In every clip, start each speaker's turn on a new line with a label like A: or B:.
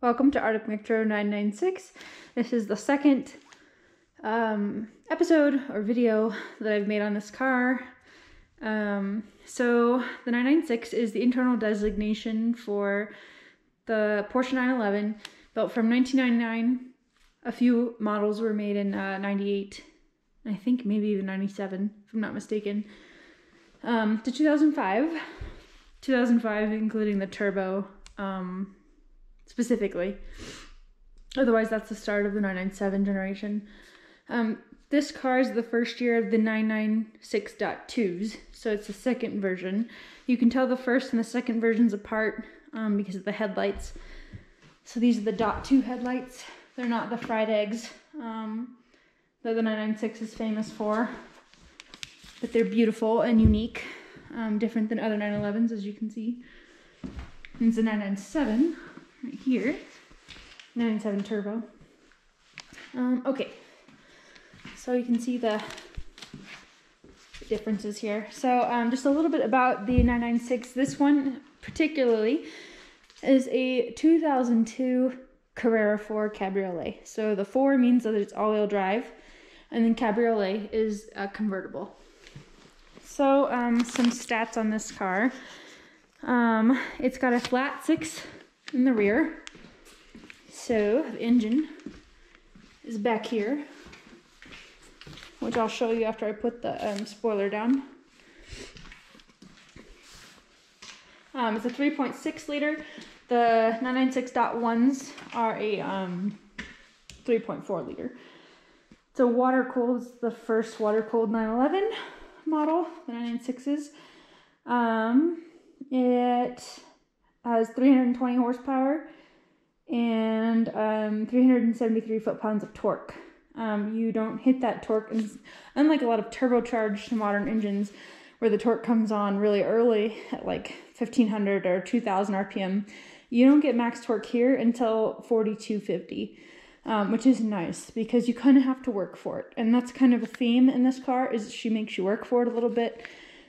A: Welcome to Arctic Metro 996. This is the second episode or video that I've made on this car. So the 996 is the internal designation for the Porsche 911, built from 1999. A few models were made in 98, I think maybe even 97, if I'm not mistaken, to 2005. 2005, including the turbo, specifically. Otherwise, that's the start of the 997 generation. This car is the first year of the 996.2s, so it's the second version. You can tell the first and the second versions apart because of the headlights. So these are the .2 headlights. They're not the fried eggs that the 996 is famous for, but they're beautiful and unique, different than other 911s, as you can see. And it's a 997 right here, 997 turbo. Okay, so you can see the differences here. So just a little bit about the 996. This one particularly is a 2002 Carrera 4 Cabriolet. So the 4 means that it's all-wheel drive, and then Cabriolet is a convertible. So some stats on this car. It's got a flat 6 in the rear. So the engine is back here, which I'll show you after I put the spoiler down. It's a 3.6 liter. The 996.1s are a 3.4 liter. It's a water-cooled, it's the first water-cooled 911 model, the 996s. It has 320 horsepower and 373 foot-pounds of torque. You don't hit that torque, unlike a lot of turbocharged modern engines where the torque comes on really early at like 1500 or 2000 RPM. You don't get max torque here until 4250, which is nice because you kind of have to work for it. And that's kind of a theme in this car, is she makes you work for it a little bit.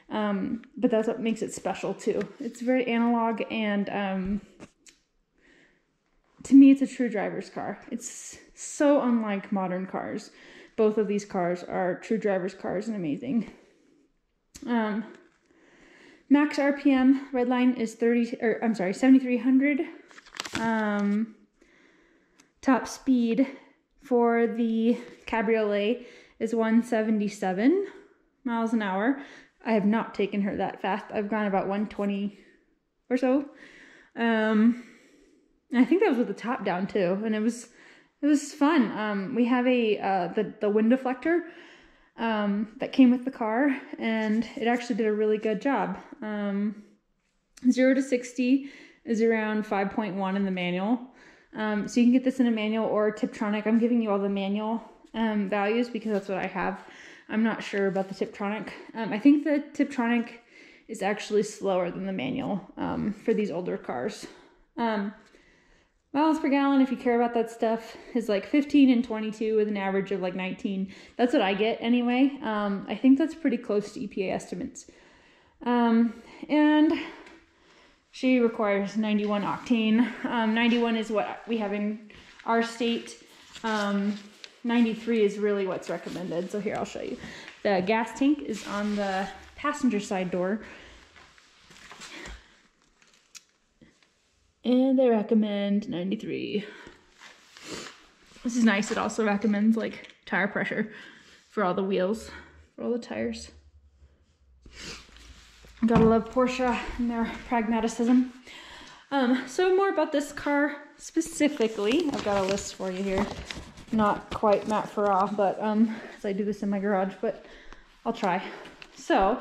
A: But that's what makes it special too. It's very analog, and to me it's a true driver's car. It's so unlike modern cars. Both of these cars are true driver's cars and amazing. Max RPM, red line, is 7,300. Top speed for the Cabriolet is 177 miles an hour. I have not taken her that fast. I've gone about 120 or so. I think that was with the top down too, and it was fun. We have the wind deflector that came with the car, and it actually did a really good job. 0 to 60 is around 5.1 in the manual. So you can get this in a manual or Tiptronic. I'm giving you all the manual values because that's what I have. I'm not sure about the Tiptronic. I think the Tiptronic is actually slower than the manual for these older cars. Miles per gallon, if you care about that stuff, is like 15 and 22 with an average of like 19. That's what I get anyway. I think that's pretty close to EPA estimates. And she requires 91 octane. 91 is what we have in our state. 93 is really what's recommended. So here, I'll show you. The gas tank is on the passenger side door. And they recommend 93. This is nice. It also recommends like tire pressure for all the wheels, for all the tires. Gotta love Porsche and their pragmaticism. So more about this car specifically. I've got a list for you here. Not quite Matt Farah, but as I do this in my garage, but I'll try. So,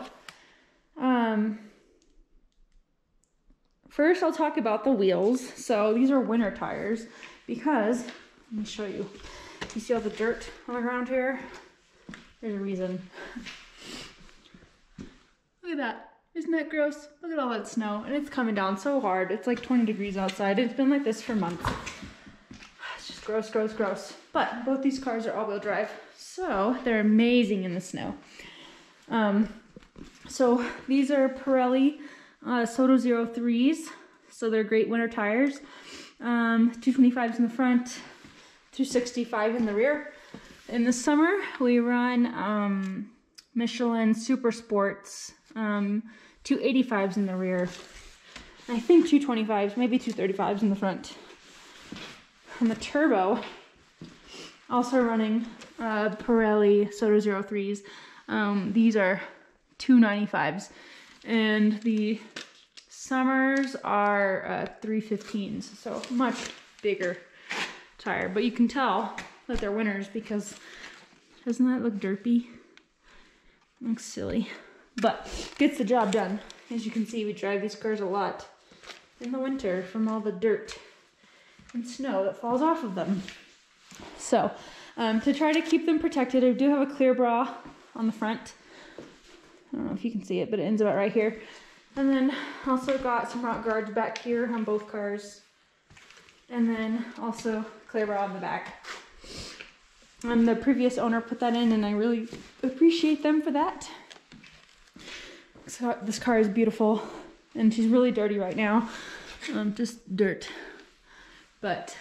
A: first I'll talk about the wheels. So these are winter tires because, let me show you. You see all the dirt on the ground here? There's a reason. Look at that. Isn't that gross? Look at all that snow, and it's coming down so hard. It's like 20 degrees outside. It's been like this for months. It's just gross, gross, gross. But both these cars are all-wheel drive, so they're amazing in the snow. So these are Pirelli Soto 03s, so they're great winter tires. 225s in the front, 265 in the rear. In the summer, we run Michelin Super Sports, 285s in the rear. I think 225s, maybe 235s in the front. And the turbo, also running Pirelli Soto 03s. These are 295s. And the summers are 315s, so much bigger tire. But you can tell that they're winners because doesn't that look derpy? Looks silly, but gets the job done. As you can see, we drive these cars a lot in the winter from all the dirt and snow that falls off of them. So to try to keep them protected, I do have a clear bra on the front. I don't know if you can see it, but it ends about right here. And then also got some rock guards back here on both cars. And then also clear bra on the back. And the previous owner put that in, and I really appreciate them for that. So this car is beautiful, and she's really dirty right now. Just dirt. But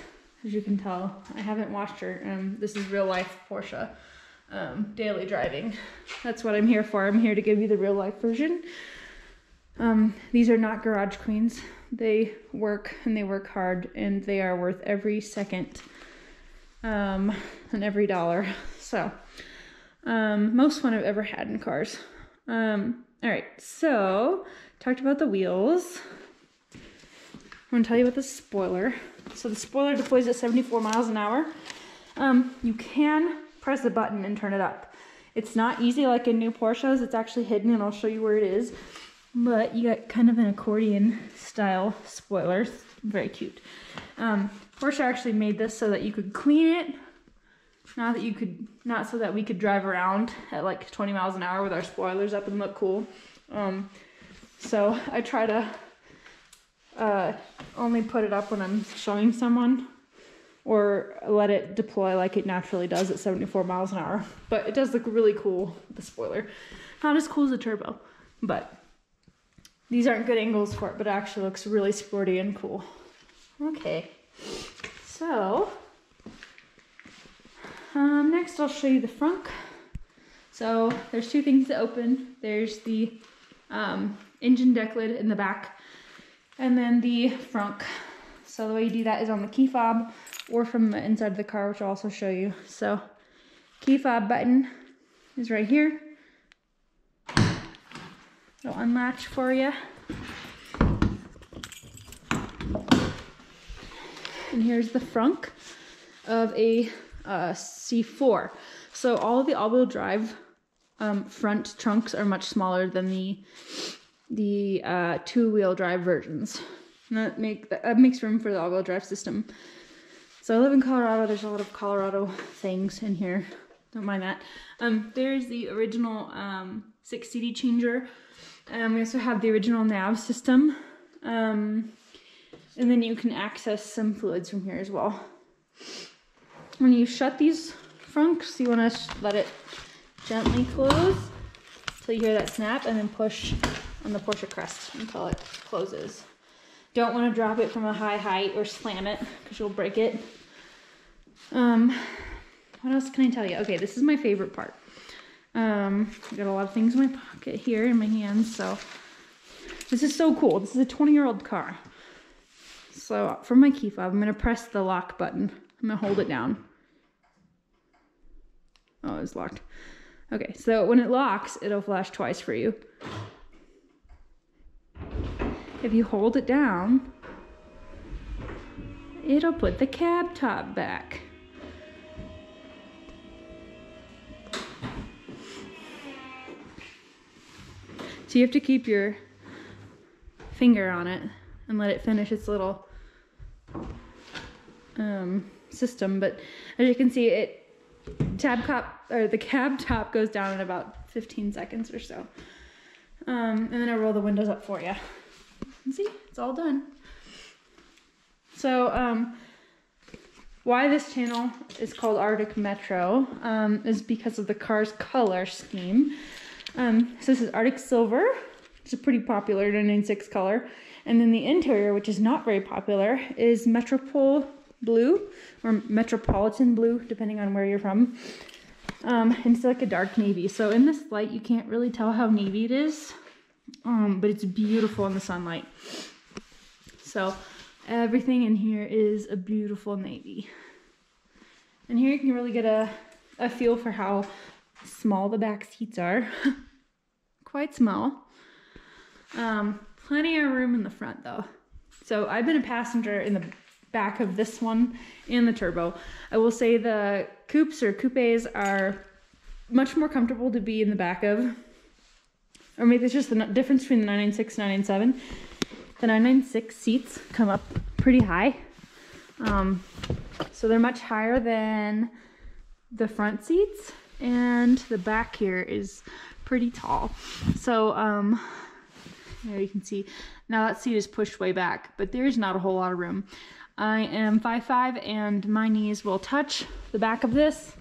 A: as you can tell, I haven't washed her. This is real life Porsche daily driving. That's what I'm here for. I'm here to give you the real life version. These are not garage queens. They work, and they work hard, and they are worth every second and every dollar. So most fun I've ever had in cars. All right, so talked about the wheels. I'm gonna tell you about the spoiler. So the spoiler deploys at 74 miles an hour. You can press the button and turn it up. It's not easy like in new Porsches. It's actually hidden, and I'll show you where it is. But you got kind of an accordion style spoiler. Very cute. Porsche actually made this so that you could clean it. Not so that we could drive around at like 20 miles an hour with our spoilers up and look cool. So I try to only put it up when I'm showing someone, or let it deploy like it naturally does at 74 miles an hour. But it does look really cool, the spoiler. Not as cool as the turbo, but these aren't good angles for it, but it actually looks really sporty and cool. Okay, so next I'll show you the frunk. So there's two things to open. There's the engine deck lid in the back, and then the frunk. So the way you do that is on the key fob or from the inside of the car, which I'll also show you. So key fob button is right here. It'll unlatch for you. And here's the frunk of a C4. So all of the all-wheel drive front trunks are much smaller than the two-wheel drive versions. And that makes room for the all-wheel drive system. So I live in Colorado. There's a lot of Colorado things in here. Don't mind that. There's the original 6 CD changer. We also have the original nav system. And then you can access some fluids from here as well. When you shut these frunks, you want to let it gently close until you hear that snap, and then push on the Porsche crest until it closes. Don't want to drop it from a high height or slam it because you'll break it. What else can I tell you? Okay, this is my favorite part. I got a lot of things in my pocket here in my hands, so this is so cool. This is a 20-year-old car. So for my key fob, I'm going to press the lock button. I'm going to hold it down. Oh, it's locked. Okay, so when it locks, it'll flash twice for you. If you hold it down, it'll put the cab top back. So you have to keep your finger on it and let it finish its little system. But as you can see, the cab top goes down in about 15 seconds or so. And then I roll the windows up for you. And see, it's all done. So why this channel is called Arctic Metro is because of the car's color scheme. So this is Arctic Silver, which is a pretty popular 996 color. And then the interior, which is not very popular, is Metropole blue or Metropolitan blue, depending on where you're from. And it's like a dark navy. So in this light, you can't really tell how navy it is, but it's beautiful in the sunlight. So everything in here is a beautiful navy. And here you can really get a feel for how small the back seats are. Quite small. Plenty of room in the front though. So I've been a passenger in the back of this one and the turbo. I will say the coupes or coupes are much more comfortable to be in the back of. Or maybe it's just the difference between the 996 and 997. The 996 seats come up pretty high. So they're much higher than the front seats, and the back here is pretty tall. So there you can see now that seat is pushed way back, but there's not a whole lot of room. I am 5'5", and my knees will touch the back of this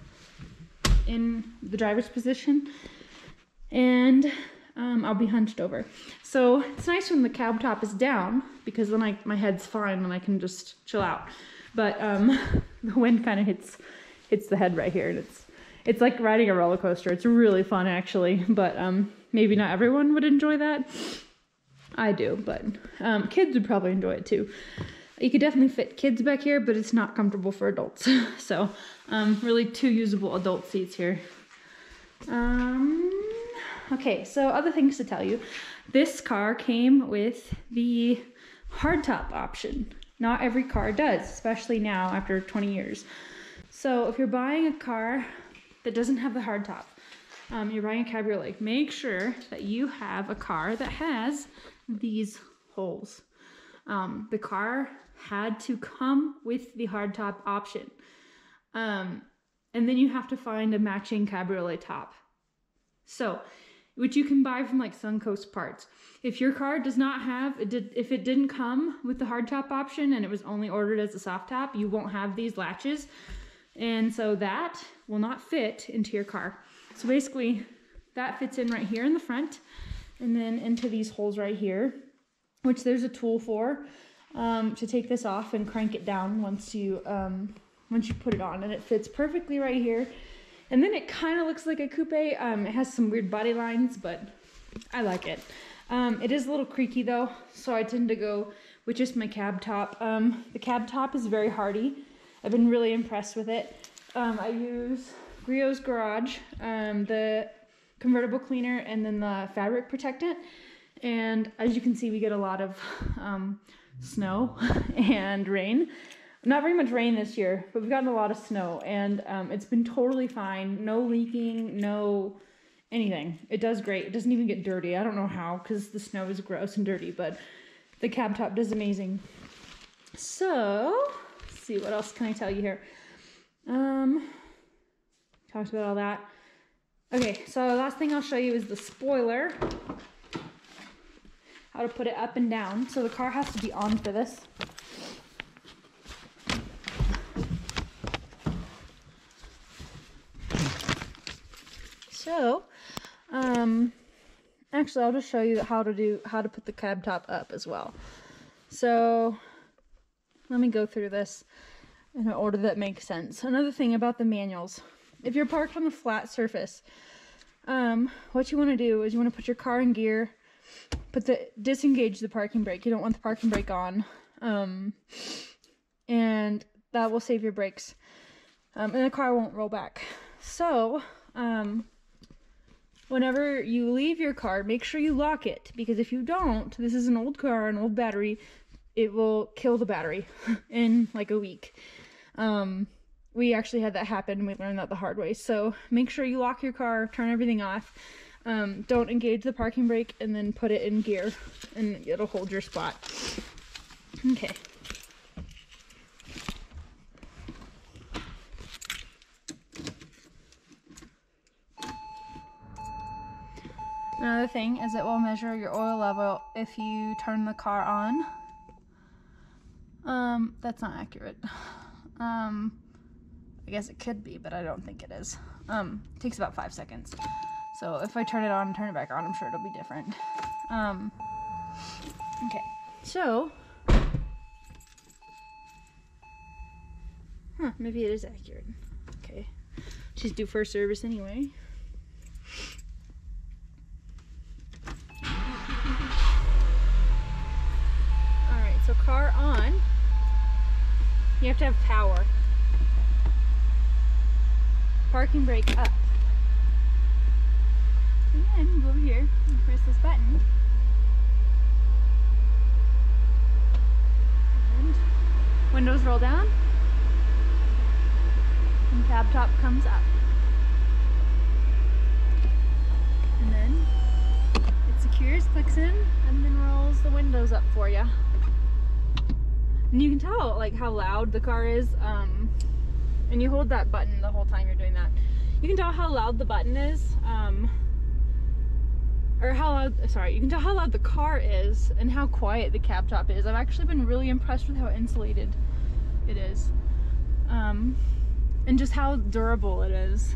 A: in the driver's position, and I'll be hunched over. So it's nice when the cab top is down, because then my head's fine and I can just chill out. But the wind kind of hits the head right here, and it's like riding a roller coaster. It's really fun actually, but maybe not everyone would enjoy that. I do, but kids would probably enjoy it too. You could definitely fit kids back here, but it's not comfortable for adults. So really 2 usable adult seats here. Okay, so other things to tell you. This car came with the hardtop option. Not every car does, especially now after 20 years. So if you're buying a car that doesn't have the hardtop, you're buying a Cabriolet, make sure that you have a car that has these holes. The car had to come with the hardtop option. And then you have to find a matching Cabriolet top. So, which you can buy from like Suncoast Parts. If your car does not have, if it didn't come with the hardtop option and it was only ordered as a soft top, you won't have these latches. And so that will not fit into your car. So basically that fits in right here in the front and then into these holes right here, which there's a tool for to take this off and crank it down once you put it on, and it fits perfectly right here. And then it kind of looks like a coupe. It has some weird body lines, but I like it. It is a little creaky though, so I tend to go with just my cab top. The cab top is very hardy. I've been really impressed with it. I use Griot's Garage, the convertible cleaner, and then the fabric protectant. And as you can see, we get a lot of snow and rain. Not very much rain this year, but we've gotten a lot of snow, and it's been totally fine. No leaking, no anything. It does great. It doesn't even get dirty. I don't know how, because the snow is gross and dirty, but the cab top does amazing. So, let's see, what else can I tell you here? Talked about all that. Okay, so the last thing I'll show you is the spoiler. How to put it up and down. So the car has to be on for this. So, actually I'll just show you how to put the cab top up as well. So, let me go through this in an order that makes sense. Another thing about the manuals, if you're parked on a flat surface, what you want to do is you want to put your car in gear, disengage the parking brake. You don't want the parking brake on, and that will save your brakes, and the car won't roll back. So, whenever you leave your car, make sure you lock it, because if you don't, this is an old car, an old battery, it will kill the battery in like a week. We actually had that happen, and we learned that the hard way. So make sure you lock your car, turn everything off, don't engage the parking brake, and then put it in gear, and it'll hold your spot. Okay. Another thing is it will measure your oil level if you turn the car on. That's not accurate. I guess it could be, but I don't think it is. It takes about 5 seconds. So if I turn it on and turn it back on, I'm sure it'll be different. Okay, So, maybe it is accurate. Okay, she's due for a service anyway. Alright, so car on. You have to have power. Parking brake up. And then go over here and press this button. And windows roll down. And cab top comes up. And then it secures, clicks in, and then rolls the windows up for you. And you can tell like how loud the car is, and you hold that button the whole time you're doing that. You can tell how loud the button is, or how loud, sorry, you can tell how loud the car is and how quiet the cab top is. I've actually been really impressed with how insulated it is, and just how durable it is.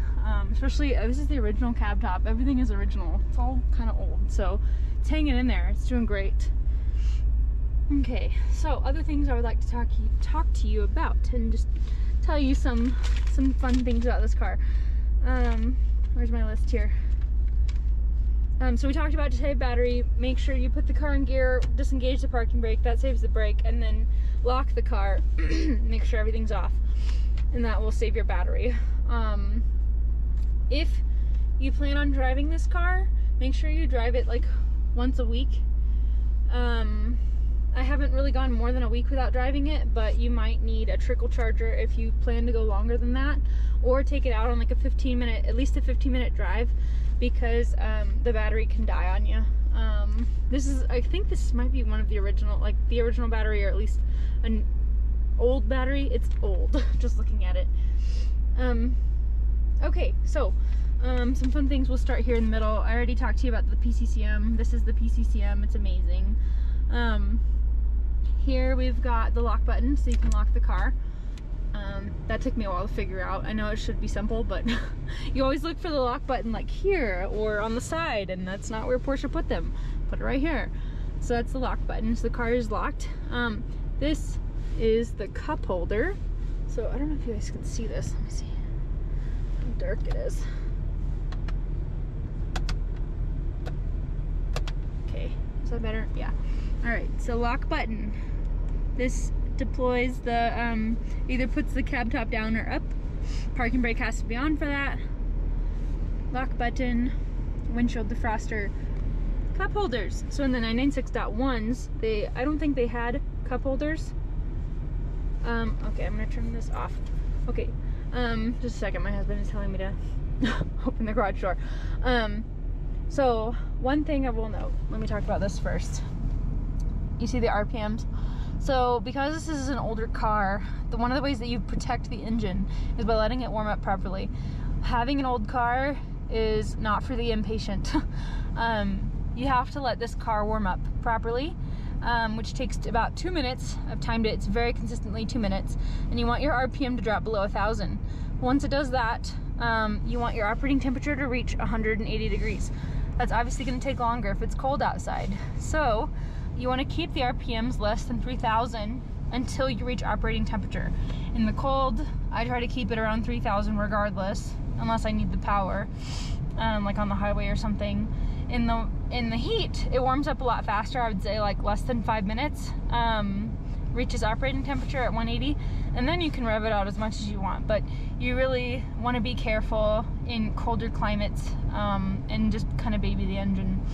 A: Especially, this is the original cab top. Everything is original. It's all kind of old, so it's hanging in there. It's doing great. Okay, so other things I would like to talk to you about, and just tell you some fun things about this car. Where's my list here? So we talked about to save battery. Make sure you put the car in gear, disengage the parking brake, that saves the brake, and then lock the car. Make sure everything's off, and that will save your battery. If you plan on driving this car, make sure you drive it like once a week. I haven't really gone more than a week without driving it, but you might need a trickle charger if you plan to go longer than that, or take it out on like a 15-minute, at least a 15-minute drive, because the battery can die on you. I think this might be one of the original, like the original battery, or at least an old battery. It's old, just looking at it. Okay, so some fun things. We'll start here in the middle. I already talked to you about the PCCM. This is the PCCM. It's amazing. Here we've got the lock button, so you can lock the car. That took me a while to figure out. I know it should be simple, but you always look for the lock button like here or on the side, and that's not where Porsche put them. Put it right here. So that's the lock button. So the car is locked. This is the cup holder. So I don't know if you guys can see this. Let me see how dark it is. Okay, is that better? Yeah. Alright, so lock button. This deploys the, either puts the cab top down or up. Parking brake has to be on for that. Lock button, windshield defroster, cup holders. So in the 996.1s, I don't think they had cup holders. Okay, I'm gonna turn this off. Okay, just a second, my husband is telling me to open the garage door. So one thing I will note, let me talk about this first. You see the RPMs? So because this is an older car, one of the ways that you protect the engine is by letting it warm up properly. Having an old car is not for the impatient. You have to let this car warm up properly, which takes about 2 minutes. I've timed it, it's very consistently 2 minutes, and you want your RPM to drop below 1,000. Once it does that, you want your operating temperature to reach 180 degrees. That's obviously going to take longer if it's cold outside. So you want to keep the RPMs less than 3,000 until you reach operating temperature. In the cold, I try to keep it around 3,000 regardless, unless I need the power, like on the highway or something. In the heat, it warms up a lot faster. I would say like less than 5 minutes. Reaches operating temperature at 180, and then you can rev it out as much as you want. But you really want to be careful in colder climates, and just kind of baby the engine.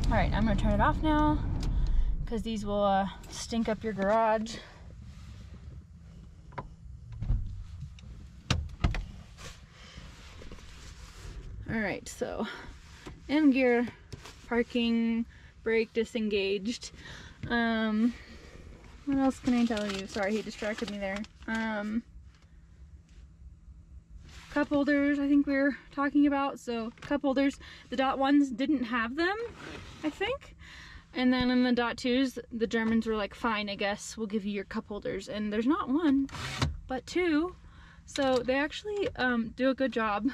A: All right, I'm gonna turn it off now, because these will stink up your garage. All right, so in gear, parking, brake disengaged. What else can I tell you? Sorry, he distracted me there. Cup holders, I think we were talking about. So cup holders, the .1s didn't have them, I think. And then in the .2s, the Germans were like, fine, I guess we'll give you your cup holders. And there's not one, but two. So they actually do a good job.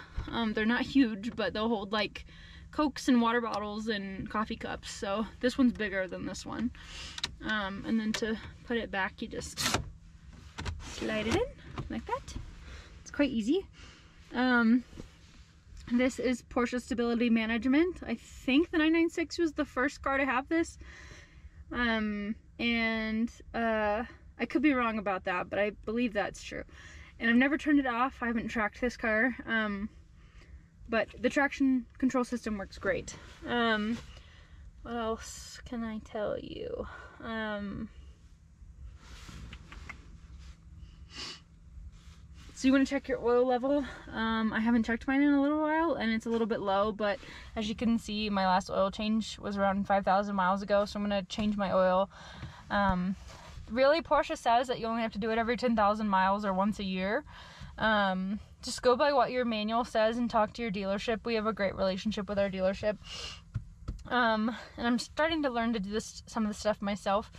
A: They're not huge, but they'll hold like Cokes and water bottles and coffee cups. So this one's bigger than this one. And then to put it back, you just slide it in like that. It's quite easy. This is Porsche Stability Management. I think the 996 was the first car to have this. I could be wrong about that, but I believe that's true. And I've never turned it off. I haven't tracked this car. But the traction control system works great. What else can I tell you? So you want to check your oil level. I haven't checked mine in a little while, and it's a little bit low, but as you can see, my last oil change was around 5,000 miles ago, so I'm going to change my oil. Really, Porsche says that you only have to do it every 10,000 miles or once a year. Just go by what your manual says and talk to your dealership. We have a great relationship with our dealership. And I'm starting to learn to do some of the stuff myself.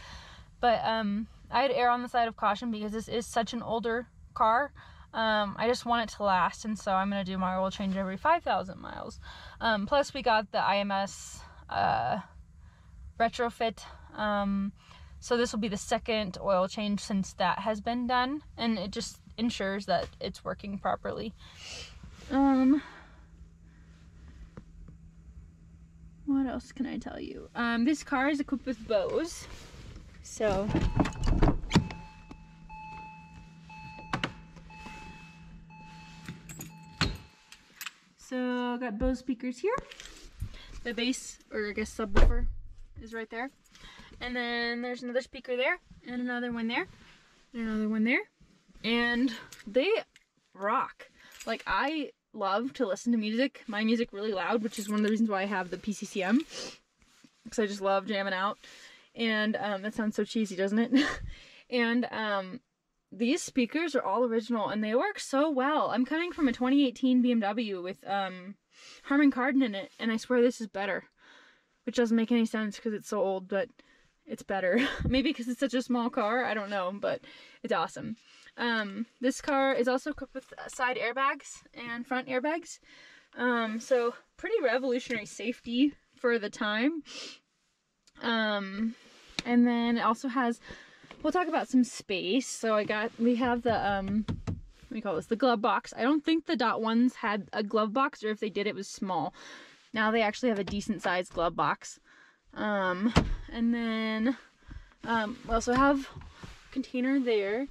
A: But I'd err on the side of caution because this is such an older car. I just want it to last, and so I'm going to do my oil change every 5,000 miles. Plus, we got the IMS retrofit. So this will be the second oil change since that has been done, and it just ensures that it's working properly. What else can I tell you? This car is equipped with Bose. So I got Bose speakers here. The bass, or I guess subwoofer, is right there. And then there's another speaker there, and another one there, and another one there. And they rock. Like, I love to listen to music, my music really loud, which is one of the reasons why I have the PCCM. Because I just love jamming out. And that sounds so cheesy, doesn't it? And these speakers are all original, and they work so well. I'm coming from a 2018 BMW with Harman Kardon in it, and I swear this is better. Which doesn't make any sense because it's so old, but it's better. Maybe because it's such a small car, I don't know, but it's awesome. This car is also equipped with side airbags and front airbags. So pretty revolutionary safety for the time. And then it also has, we'll talk about some space. So we have the, what do you call this? The glove box. I don't think the Dot ones had a glove box, or if they did, it was small. Now they actually have a decent sized glove box. And then we also have a container there,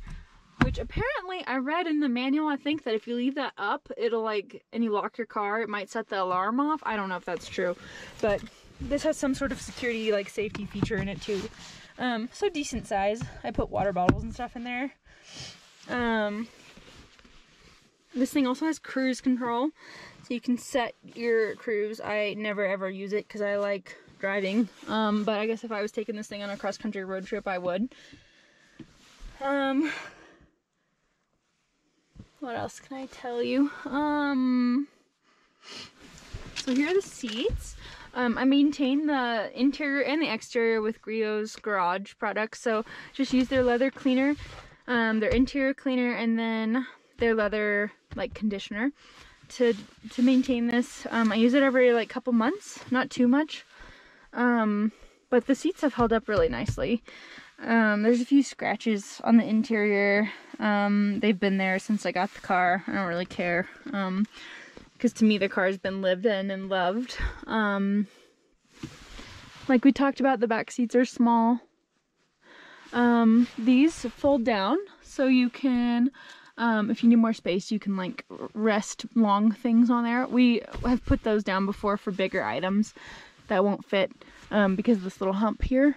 A: which apparently I read in the manual, I think that if you leave that up, it'll and you lock your car, it might set the alarm off. I don't know if that's true, but this has some sort of security, safety feature in it too. So decent size. I put water bottles and stuff in there. This thing also has cruise control, so you can set your cruise. I never ever use it because I like driving, but I guess if I was taking this thing on a cross-country road trip, I would. What else can I tell you? So here are the seats. I maintain the interior and the exterior with Griot's Garage products, so just use their leather cleaner, their interior cleaner, and then their leather conditioner to maintain this. I use it every couple months, not too much. But the seats have held up really nicely. There's a few scratches on the interior. They've been there since I got the car. I don't really care. Because to me the car has been lived in and loved. Like we talked about, the back seats are small. These fold down so you can, if you need more space, you can rest long things on there. We have put those down before for bigger items that won't fit because of this little hump here.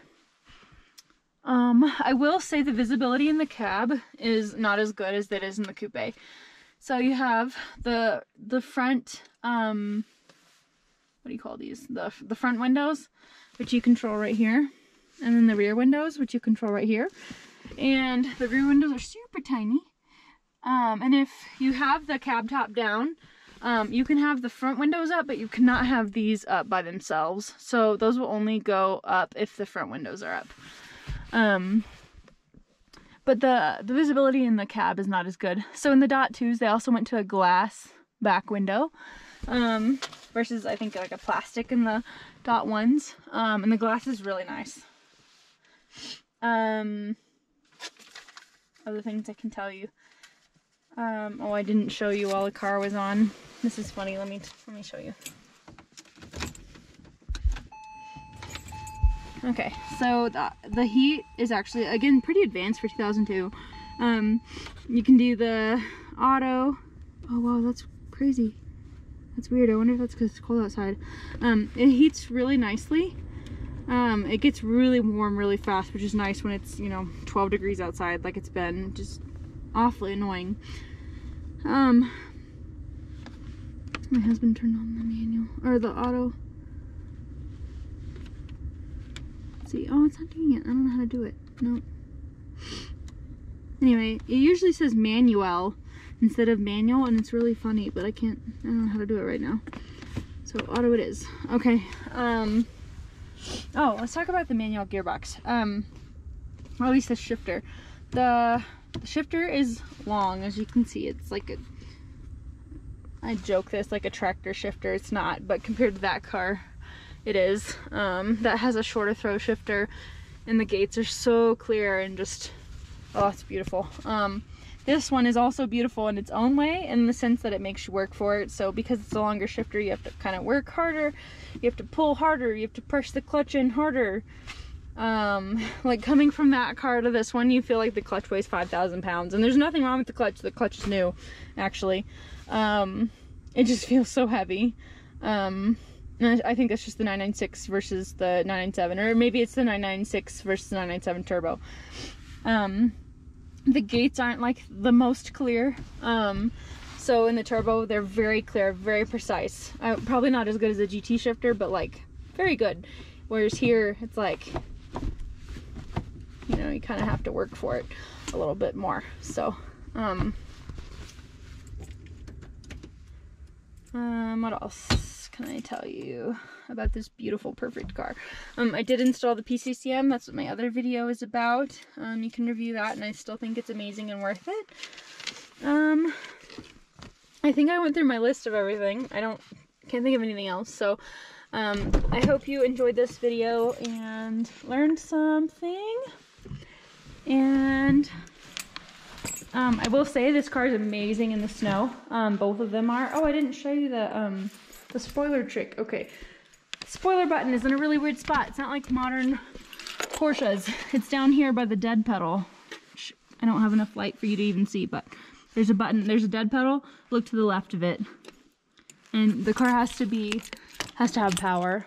A: I will say the visibility in the cab is not as good as it is in the coupe. So you have the front, what do you call these? The front windows, which you control right here. And then the rear windows, which you control right here. And the rear windows are super tiny. And if you have the cab top down, you can have the front windows up, but you cannot have these up by themselves. So those will only go up if the front windows are up. But the visibility in the cab is not as good. So in the Dot 2s, they also went to a glass back window. versus I think like a plastic in the dot ones. And the glass is really nice. Other things I can tell you. Oh, I didn't show you while the car was on. This is funny. Let me show you. Okay, so the heat is actually, again, pretty advanced for 2002. You can do the auto. Oh wow, that's crazy. That's weird. I wonder if that's because it's cold outside. It heats really nicely. It gets really warm really fast, which is nice when it's, you know, 12 degrees outside like it's been. Just awfully annoying. My husband turned on the manual, or the auto. Let's see. Oh, it's not doing it. I don't know how to do it. No. Anyway, it usually says manual instead of manual, and it's really funny, but I don't know how to do it right now. So auto it is. Okay. Oh, let's talk about the manual gearbox. Or at least the shifter. The shifter is long, as you can see. It's like I joke this like a tractor shifter. It's not, but compared to that car, it is. That has a shorter throw shifter, and the gates are so clear and just, oh, it's beautiful. This one is also beautiful in its own way, in the sense that it makes you work for it. So because it's a longer shifter, you have to kind of work harder, you have to pull harder, you have to push the clutch in harder. Like coming from that car to this one, you feel like the clutch weighs 5,000 pounds, and there's nothing wrong with the clutch is new, actually. It just feels so heavy. And I think that's just the 996 versus the 997, or maybe it's the 996 versus the 997 turbo. The gates aren't like the most clear. So in the turbo, they're very clear, very precise. Probably not as good as a GT shifter, but like very good. Whereas here, it's like, you know, you kind of have to work for it a little bit more. So, what else can I tell you about this beautiful, perfect car? I did install the PCCM. That's what my other video is about. You can review that, and I still think it's amazing and worth it. I think I went through my list of everything. Can't think of anything else. So, I hope you enjoyed this video and learned something. And I will say this car is amazing in the snow. Both of them are. Oh, I didn't show you the spoiler trick. Okay. Spoiler button is in a really weird spot. It's not like modern Porsches. It's down here by the dead pedal. I don't have enough light for you to even see, but there's a button. There's a dead pedal. Look to the left of it. And the car has to have power.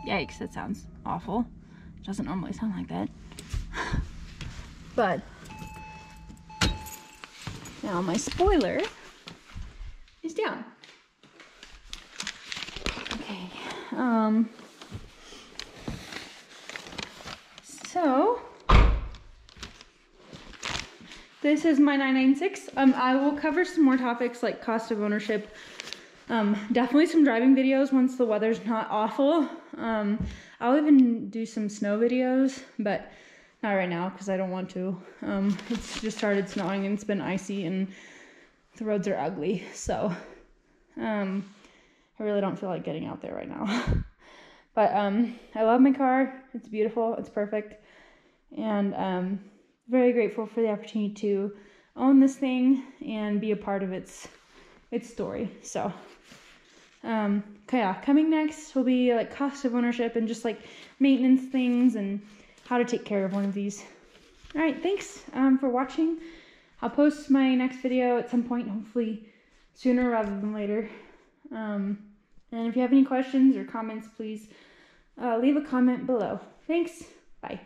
A: Yikes, that sounds awful. It doesn't normally sound like that. But now my spoiler is down. Okay. So this is my 996. I will cover some more topics like cost of ownership. Definitely some driving videos once the weather's not awful. I'll even do some snow videos, but not right now because I don't want to. It's just started snowing and it's been icy and the roads are ugly. So, I really don't feel like getting out there right now. But, I love my car. It's beautiful. It's perfect. And, very grateful for the opportunity to own this thing and be a part of its story. So, okay, yeah, coming next will be like cost of ownership and just like maintenance things and how to take care of one of these. All right, thanks for watching. I'll post my next video at some point, hopefully sooner rather than later. And if you have any questions or comments, please leave a comment below. Thanks. Bye.